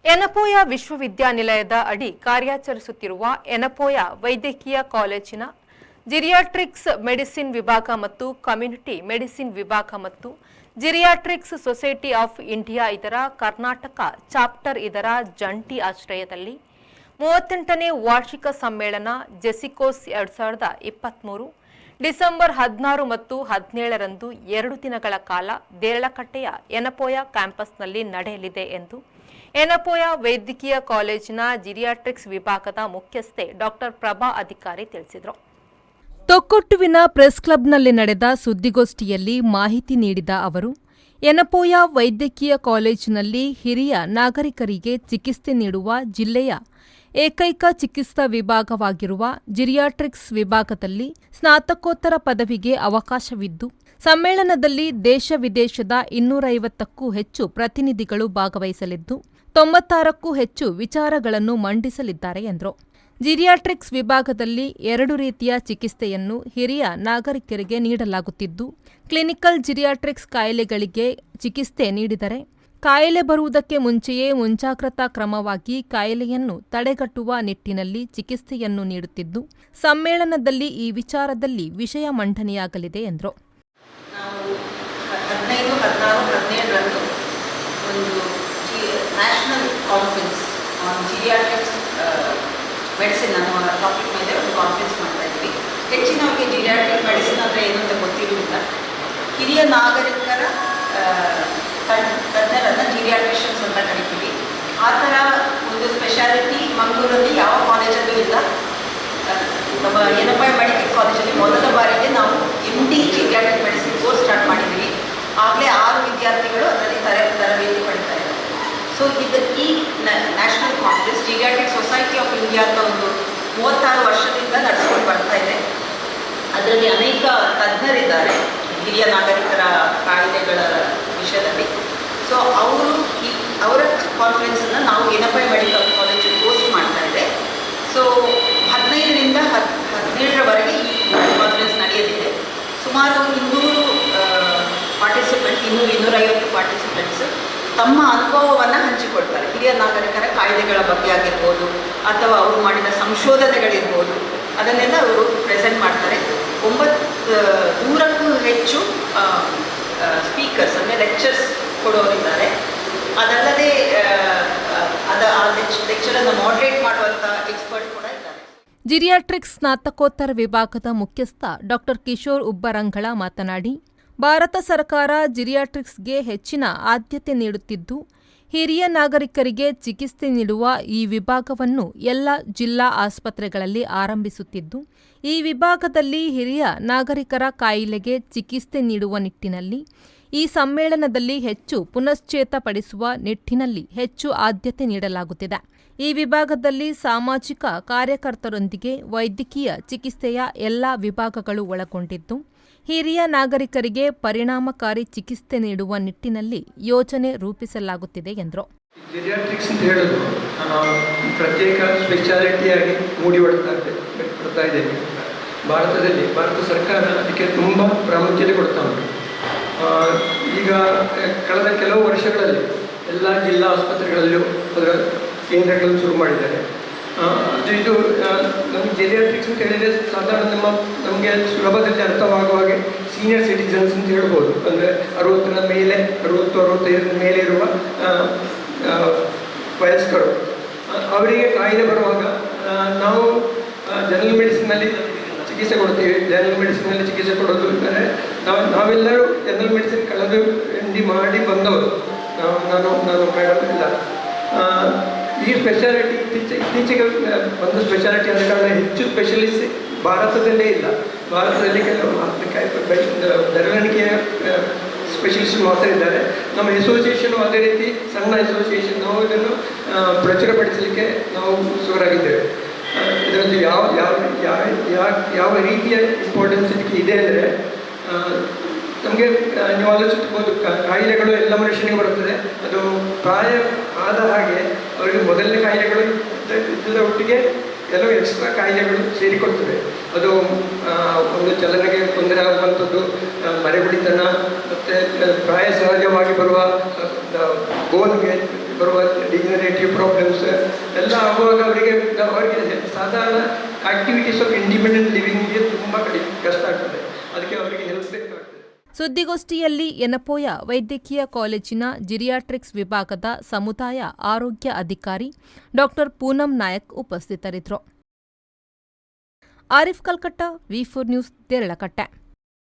ಯನಪೋಯ ವಿಶ್ವವಿದ್ಯಾನಿಲಯದ ಅಡಿ ಕಾರ್ಯಾಚರಿಸುತ್ತಿರುವ ಯನಪೋಯ ವೈದ್ಯಕೀಯ ಕಾಲೇಜಿನ ಜಿರಿಯಾಟ್ರಿಕ್ಸ್ ಮೆಡಿಸಿನ್ ವಿಭಾಗ ಮತ್ತು ಕಮ್ಯುನಿಟಿ ಮೆಡಿಸಿನ್ ವಿಭಾಗ ಮತ್ತು ಜಿರಿಯಾಟ್ರಿಕ್ಸ್ ಸೊಸೈಟಿ ಆಫ್ ಇಂಡಿಯಾ ಇದರ ಕರ್ನಾಟಕ ಚಾಪ್ಟರ್ ಇದರ ಜಂಟಿ ಆಶ್ರಯದಲ್ಲಿ 38ನೇ ವಾರ್ಷಿಕ ಸಮ್ಮೇಳನ ಜೆಸಿಕೋಸ್ 2023 ಡಿಸೆಂಬರ್ 16 ಮತ್ತು 17ರಂದು 2 ದಿನಗಳ ಕಾಲ ದೇರಳಕಟ್ಟೆಯ ಯನಪೋಯ ಕ್ಯಾಂಪಸ್ನಲ್ಲಿ ನಡೆಯಲಿದೆ ಎಂದು ಯನಪೋಯ ವೈದ್ಯಕೀಯ ಕಾಲೇಜಿನ ಜಿರಿಯಾಟ್ರಿಕ್ಸ್ ವಿಭಾಗದ ಮುಖ್ಯಸ್ಥೆ ಡಾಕ್ಟರ್ ಪ್ರಭಾ ಅಧಿಕಾರಿ ತಿಳಿಸಿದರು. ತೊಕ್ಕೊಟ್ಟುವಿನ ಪ್ರೆಸ್ ಕ್ಲಬ್ನಲ್ಲಿ ನಡೆದ ಸುದ್ದಿಗೋಷ್ಠಿಯಲ್ಲಿ ಮಾಹಿತಿ ನೀಡಿದ ಅವರು, ಯನಪೋಯ ವೈದ್ಯಕೀಯ ಕಾಲೇಜಿನಲ್ಲಿ ಹಿರಿಯ ನಾಗರಿಕರಿಗೆ ಚಿಕಿತ್ಸೆ ನೀಡುವ ಜಿಲ್ಲೆಯ ಏಕೈಕ ಚಿಕಿತ್ಸಾ ವಿಭಾಗವಾಗಿರುವ ಜಿರಿಯಾಟ್ರಿಕ್ಸ್ ವಿಭಾಗದಲ್ಲಿ ಸ್ನಾತಕೋತ್ತರ ಪದವಿಗೆ ಅವಕಾಶವಿದ್ದು, ಸಮ್ಮೇಳನದಲ್ಲಿ ದೇಶ ವಿದೇಶದ 250ಕ್ಕೂ ಹೆಚ್ಚು ಪ್ರತಿನಿಧಿಗಳು ಭಾಗವಹಿಸಲಿದ್ದು 96ಕ್ಕೂ ಹೆಚ್ಚು ವಿಚಾರಗಳನ್ನು ಮಂಡಿಸಲಿದ್ದಾರೆ ಎಂದರು. ಜಿರಿಯಾಟ್ರಿಕ್ಸ್ ವಿಭಾಗದಲ್ಲಿ 2 ರೀತಿಯ ಚಿಕಿತ್ಸೆಯನ್ನು ಹಿರಿಯ ನಾಗರಿಕರಿಗೆ ನೀಡಲಾಗುತ್ತಿದ್ದು, ಕ್ಲಿನಿಕಲ್ ಜಿರಿಯಾಟ್ರಿಕ್ಸ್ ಕಾಯಿಲೆಗಳಿಗೆ ಚಿಕಿತ್ಸೆ ನೀಡಿದರೆ, ಕಾಯಿಲೆ ಬರುವುದಕ್ಕೆ ಮುಂಚೆಯೇ ಮುಂಜಾಗ್ರತಾ ಕ್ರಮವಾಗಿ ಕಾಯಿಲೆಯನ್ನು ತಡೆಗಟ್ಟುವ ನಿಟ್ಟಿನಲ್ಲಿ ಚಿಕಿತ್ಸೆಯನ್ನು ನೀಡುತ್ತಿದ್ದು, ಸಮ್ಮೇಳನದಲ್ಲಿ ಈ ವಿಚಾರದಲ್ಲಿ ವಿಷಯ ಮಂಡನೆಯಾಗಲಿದೆ ಎಂದರು. ನಾವು 15, 16, 17ರಂದು ಒಂದು ನ್ಯಾಷನಲ್ ಕಾನ್ಫರೆನ್ಸ್ ಆನ್ ಜಿರಿಯಾಟ್ರಿಕ್ಸ್ ಮೆಡಿಸಿನ್ ಅನ್ನೋ ಟಾಪಿಕ್ ಮೇಲೆ ಒಂದು ಕಾನ್ಫರೆನ್ಸ್ ಮಾಡ್ತಾ ಇದ್ವಿ. ಹೆಚ್ಚಿನವರಿಗೆ ಜಿರಿಯಾಟ್ರಿಕ್ ಮೆಡಿಸಿನ್ ಅಂದರೆ ಏನು ಅಂತ ಗೊತ್ತಿರುವುದಿಲ್ಲ. ಹಿರಿಯ ನಾಗರಿಕರ ತಜ್ಞರನ್ನು ಜಿರಿಯಾಟ್ರಿಷಿಯನ್ಸ್ ಅಂತ ಕರಿತೀವಿ. ಆ ಥರ ಒಂದು ಸ್ಪೆಷಾಲಿಟಿ ಮಂಗಳೂರಲ್ಲಿ ಯಾವ ಕಾಲೇಜಲ್ಲೂ ಇಲ್ಲ. ನಮ್ಮ ಯನಪೋಯ ಮೆಡಿಕಲ್ ಕಾಲೇಜಲ್ಲಿ ಮೊದಲ ಬಾರಿಗೆ ನಾವು MD geriatric medicine course start ಮಾಡಿದ್ದೀವಿ. ಆಗಲೇ 6 ವಿದ್ಯಾರ್ಥಿಗಳು ಅದರಲ್ಲಿ ತರಬೇತಿ ಪಡಿತಾ ಇದ್ದಾರೆ. ಸೊ ಈ national conference geriatric society of India ಅಂತ ಒಂದು 36 ವರ್ಷದಿಂದ ನಡೆಸ್ಕೊಂಡು ಬರ್ತಾ ಇದೆ. ಅದರಲ್ಲಿ ಅನೇಕ ತಜ್ಞರಿದ್ದಾರೆ ಹಿರಿಯ ನಾಗರಿಕರ ಕಾಯಿಲೆಗಳ ವಿಷಯದಲ್ಲಿ. ಸೊ ಅವರ ಕಾನ್ಫರೆನ್ಸನ್ನು ನಾವು ಯನಪೋಯ ಮೆಡಿಕಲ್ ಕಾಲೇಜ್ ಹೋಸ್ಟ್ ಮಾಡ್ತಾ ಇದೆ. ಸೊ 15ರಿಂದ 17ರವರೆಗೆ ಈ ಕಾನ್ಫರೆನ್ಸ್ ನಡೆಯಲಿದೆ. ಸುಮಾರು 250 ಪಾರ್ಟಿಸಿಪೆಂಟ್ಸ್ ತಮ್ಮ ಅನುಭವವನ್ನು ಹಂಚಿಕೊಳ್ತಾರೆ. ಹಿರಿಯ ನಾಗರಿಕರ ಕಾಯಿಲೆಗಳ ಬಗ್ಗೆ ಆಗಿರ್ಬೋದು ಅಥವಾ ಅವರು ಮಾಡಿದ ಸಂಶೋಧನೆಗಳಿರ್ಬೋದು, ಅದನ್ನೆಲ್ಲ ಅವರು ಪ್ರೆಸೆಂಟ್ ಮಾಡ್ತಾರೆ. 900ಕ್ಕೂ ಹೆಚ್ಚು ಸ್ಪೀಕರ್ಸ್ ಅಂದರೆ ಲೆಕ್ಚರ್ಸ್ ಕೊಡೋರಿದ್ದಾರೆ. ಅದಲ್ಲದೆ ಆ ಲೆಕ್ಚರನ್ನು ಮಾಡ್ರೇಟ್ ಮಾಡುವಂಥ ಎಕ್ಸ್ಪರ್ಟ್ ಕೂಡ ಇದ್ದಾರೆ. ಜಿರಿಯಾಟ್ರಿಕ್ಸ್ ಸ್ನಾತಕೋತ್ತರ ವಿಭಾಗದ ಮುಖ್ಯಸ್ಥ ಡಾಕ್ಟರ್ ಕಿಶೋರ್ ಉಬ್ಬರಂಗಳ ಮಾತನಾಡಿ, ಭಾರತ ಸರ್ಕಾರ ಜಿರಿಯಾಟ್ರಿಕ್ಸ್ಗೆ ಹೆಚ್ಚಿನ ಆದ್ಯತೆ ನೀಡುತ್ತಿದ್ದು, ಹಿರಿಯ ನಾಗರಿಕರಿಗೆ ಚಿಕಿತ್ಸೆ ನೀಡುವ ಈ ವಿಭಾಗವನ್ನು ಎಲ್ಲ ಜಿಲ್ಲಾ ಆಸ್ಪತ್ರೆಗಳಲ್ಲಿ ಆರಂಭಿಸುತ್ತಿದ್ದು, ಈ ವಿಭಾಗದಲ್ಲಿ ಹಿರಿಯ ನಾಗರಿಕರ ಕಾಯಿಲೆಗೆ ಚಿಕಿತ್ಸೆ ನೀಡುವ ನಿಟ್ಟಿನಲ್ಲಿ ಈ ಸಮ್ಮೇಳನದಲ್ಲಿ ಹೆಚ್ಚು ಪುನಶ್ಚೇತಪಡಿಸುವ ನಿಟ್ಟಿನಲ್ಲಿ ಹೆಚ್ಚು ಆದ್ಯತೆ ನೀಡಲಾಗುತ್ತಿದೆ. ಈ ವಿಭಾಗದಲ್ಲಿ ಸಾಮಾಜಿಕ ಕಾರ್ಯಕರ್ತರೊಂದಿಗೆ ವೈದ್ಯಕೀಯ ಚಿಕಿತ್ಸೆಯ ಎಲ್ಲ ವಿಭಾಗಗಳು ಒಳಗೊಂಡಿದ್ದು, ಹಿರಿಯ ನಾಗರಿಕರಿಗೆ ಪರಿಣಾಮಕಾರಿ ಚಿಕಿತ್ಸೆ ನೀಡುವ ನಿಟ್ಟಿನಲ್ಲಿ ಯೋಜನೆ ರೂಪಿಸಲಾಗುತ್ತಿದೆ ಎಂದರು. ಜಿರಿಯಾಟ್ರಿಕ್ಸ್ ಅಂತ ಹೇಳೋದು ಪ್ರತ್ಯೇಕ ಸ್ಪೆಷಾಲಿಟಿಯಾಗಿ ಬರ್ತಾ ಇದೆ ಭಾರತದಲ್ಲಿ. ಭಾರತ ಸರ್ಕಾರ ಅದಕ್ಕೆ ತುಂಬ ಪ್ರಾಮುಖ್ಯತೆ ಕೊಡ್ತಾ ಉಂಟು. ಈಗ ಕಳೆದ ಕೆಲವು ವರ್ಷಗಳಲ್ಲಿ ಎಲ್ಲ ಜಿಲ್ಲಾ ಆಸ್ಪತ್ರೆಗಳಲ್ಲೂ ಅದರ ಕೇಂದ್ರಗಳನ್ನು ಶುರು ಮಾಡಿದ್ದಾರೆ. ಇದು ನಮಗೆ ಜಿರಿಯಾಟ್ರಿಕ್ಸ್ ಅಂತ ಹೇಳಿದರೆ ಸಾಧಾರಣ ನಮಗೆ ಸುಲಭದಲ್ಲಿ ಅರ್ಥವಾಗುವ ಹಾಗೆ ಸೀನಿಯರ್ ಸಿಟಿಸನ್ಸ್ ಅಂತ ಹೇಳ್ಬೋದು. ಅಂದರೆ 60ರ ಮೇಲೆ 65 ಮೇಲೆ ಇರುವ ವಯಸ್ಕರು, ಅವರಿಗೆ ಕಾಯಿಲೆ ಬರುವಾಗ ನಾವು ಜನರಲ್ ಮೆಡಿಸಿನಲ್ಲಿ ಚಿಕಿತ್ಸೆ ಕೊಡ್ತೀವಿ. ಜನರಲ್ ಮೆಡಿಸಿನಲ್ಲಿ ಚಿಕಿತ್ಸೆ ಕೊಡೋದು ಅಂದರೆ ನಾವೆಲ್ಲರೂ ಜನರಲ್ ಮೆಡಿಸಿನ್ ಕಳೆದು MD ಮಾಡಿ ಬಂದವರು. ನಾನು ಮೇಡಮ್ ಇಲ್ಲ. ಈ ಸ್ಪೆಷಾಲಿಟಿ ಇತ್ತೀಚೆಗೆ ಒಂದು ಸ್ಪೆಷಾಲಿಟಿ ಆದ ಕಾರಣ ಹೆಚ್ಚು ಸ್ಪೆಷಲಿಸ್ಟ್ ಭಾರತದಲ್ಲೇ ಇಲ್ಲ. ಭಾರತದಲ್ಲಿ ಕೆಲವು ಬೆರಳಿಕೆಯ ಸ್ಪೆಷಲಿಸ್ಟ್ ಮಾತ್ರ ಇದ್ದಾರೆ. ನಮ್ಮ ಅಸೋಸಿಯೇಷನು ಅದೇ ರೀತಿ ಸಣ್ಣ ಅಸೋಸಿಯೇಷನ್, ನಾವು ಇದನ್ನು ಪ್ರಚುರಪಡಿಸಲಿಕ್ಕೆ ನಾವು ಉತ್ಸುಕರಾಗಿದ್ದೇವೆ. ಇದರಲ್ಲಿ ಯಾವ ರೀತಿಯ ಇಂಪಾರ್ಟೆನ್ಸ್ ಇದಕ್ಕೆ ಇದೆ ಅಂದರೆ, ನಮಗೆ ನೀವು ಆಲೋಚಿಸಬಹುದು, ಕಾಯಿಲೆಗಳು ಎಲ್ಲ ಮನುಷ್ಯನಿಗೆ ಬರುತ್ತದೆ. ಅದು ಪ್ರಾಯ ಆದ ಹಾಗೆ ಅವರಿಗೆ ಮೊದಲನೇ ಕಾಯಿಲೆಗಳು ಇದ್ದದ ಒಟ್ಟಿಗೆ ಕೆಲವು ಎಕ್ಸ್ಟ್ರಾ ಕಾಯಿಲೆಗಳು ಸೇರಿಕೊಳ್ತವೆ. ಅದು ಒಂದು ಚಲನೆಗೆ ತೊಂದರೆ ಆಗುವಂಥದ್ದು, ಮರೆಗುಳಿತನ, ಮತ್ತು ಪ್ರಾಯ ಸಹಜವಾಗಿ ಬರುವ ಬೋನ್ಗೆ ಬರುವ ಡಿಜನರೇಟಿವ್ ಪ್ರಾಬ್ಲಮ್ಸ್ ಎಲ್ಲ ಆಗುವಾಗ ಅವರಿಗೆ ಸಾಧಾರಣ ಆಕ್ಟಿವಿಟೀಸ್ ಆಫ್ ಇಂಡಿಪೆಂಡೆಂಟ್ ಲಿವಿಂಗ್ಗೆ ತುಂಬ ಕಷ್ಟ ಆಗ್ತದೆ. ಅದಕ್ಕೆ ಅವರಿಗೆ ಹೆಲ್ಪ್ ಬೇಕಾಗ್ತದೆ. ಸುದ್ದಿಗೋಷ್ಠಿಯಲ್ಲಿ ಯನಪೋಯ ವೈದ್ಯಕೀಯ ಕಾಲೇಜಿನ ಜಿರಿಯಾಟ್ರಿಕ್ಸ್ ವಿಭಾಗದ ಸಮುದಾಯ ಆರೋಗ್ಯ ಅಧಿಕಾರಿ ಡಾಕ್ಟರ್ ಪೂನಂ ನಾಯಕ್ ಉಪಸ್ಥಿತರಿದ್ದರು. ಆರಿಫ್ ಕಲ್ಕಟ್ಟ, ವಿ4 ನ್ಯೂಸ್, ದೇರಳಕಟ್ಟೆ.